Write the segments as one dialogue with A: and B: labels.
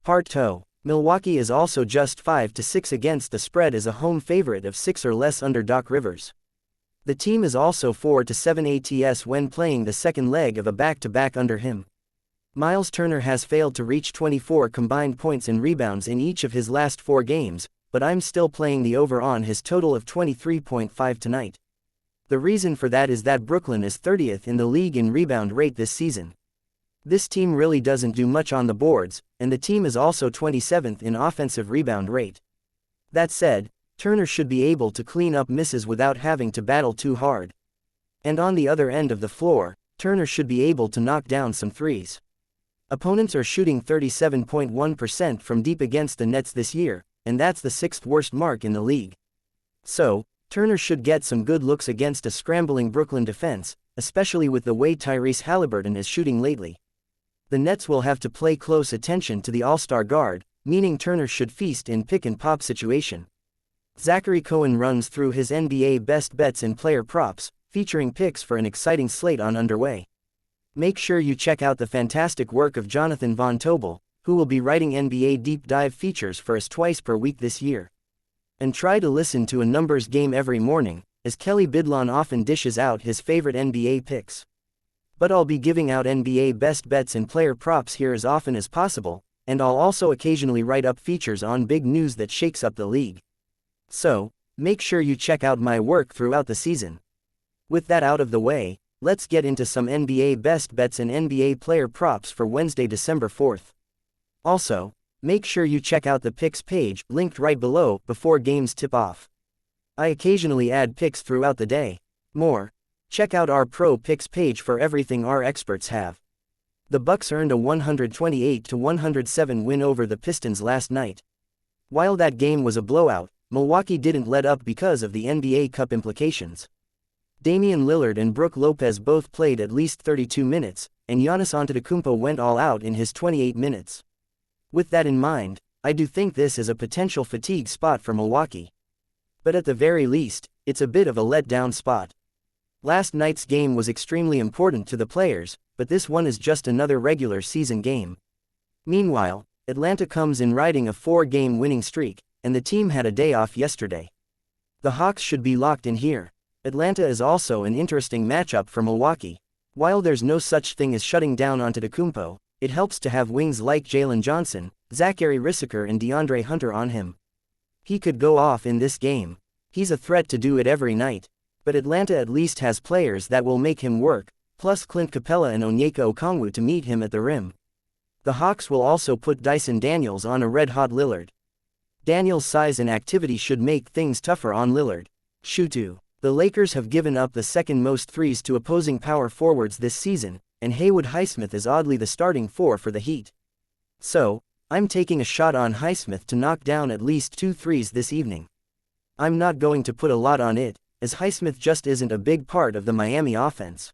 A: Part 2. Milwaukee is also just 5-6 against the spread as a home favorite of 6 or less under Doc Rivers. The team is also 4-7 ATS when playing the second leg of a back-to-back under him. Miles Turner has failed to reach 24 combined points and rebounds in each of his last 4 games, but I'm still playing the over on his total of 23.5 tonight. The reason for that is that Brooklyn is 30th in the league in rebound rate this season. This team really doesn't do much on the boards, and the team is also 27th in offensive rebound rate. That said, Turner should be able to clean up misses without having to battle too hard. And on the other end of the floor, Turner should be able to knock down some threes. Opponents are shooting 37.1% from deep against the Nets this year, and that's the 6th worst mark in the league. So, Turner should get some good looks against a scrambling Brooklyn defense, especially with the way Tyrese Haliburton is shooting lately. The Nets will have to pay close attention to the All-Star guard, meaning Turner should feast in pick-and-pop situation. Zachary Cohen runs through his NBA best bets and player props, featuring picks for an exciting slate on underway. Make sure you check out the fantastic work of Jonathan Von Tobel, who will be writing NBA deep dive features for us twice per week this year. And try to listen to a numbers game every morning, as Kelly Bidlon often dishes out his favorite NBA picks. But I'll be giving out NBA best bets and player props here as often as possible, and I'll also occasionally write up features on big news that shakes up the league. So, make sure you check out my work throughout the season. With that out of the way, let's get into some NBA best bets and NBA player props for Wednesday, December 4th. Also, make sure you check out the picks page, linked right below, before games tip off. I occasionally add picks throughout the day. Check out our Pro Picks page for everything our experts have. The Bucks earned a 128-107 win over the Pistons last night. While that game was a blowout, Milwaukee didn't let up because of the NBA Cup implications. Damian Lillard and Brook Lopez both played at least 32 minutes, and Giannis Antetokounmpo went all out in his 28 minutes. With that in mind, I do think this is a potential fatigue spot for Milwaukee. But at the very least, it's a bit of a letdown spot. Last night's game was extremely important to the players, but this one is just another regular season game. Meanwhile, Atlanta comes in riding a 4-game winning streak, and the team had a day off yesterday. The Hawks should be locked in here. Atlanta is also an interesting matchup for Milwaukee. While there's no such thing as shutting down Antetokounmpo, it helps to have wings like Jalen Johnson, Zachary Rissaker and DeAndre Hunter on him. He could go off in this game. He's a threat to do it every night. But Atlanta at least has players that will make him work, plus Clint Capella and Onyeka Okongwu to meet him at the rim. The Hawks will also put Dyson Daniels on a red-hot Lillard. Daniels' size and activity should make things tougher on Lillard. The Lakers have given up the second most threes to opposing power forwards this season, and Haywood Highsmith is oddly the starting 4 for the Heat. So, I'm taking a shot on Highsmith to knock down at least 2 threes this evening. I'm not going to put a lot on it, as Highsmith just isn't a big part of the Miami offense.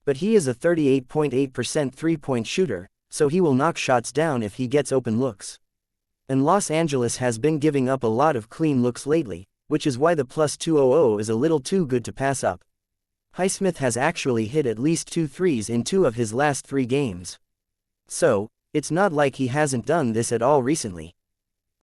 A: But he is a 38.8% three-point shooter, so he will knock shots down if he gets open looks. And Los Angeles has been giving up a lot of clean looks lately, which is why the plus 200 is a little too good to pass up. Highsmith has actually hit at least 2 threes in 2 of his last 3 games. So, it's not like he hasn't done this at all recently.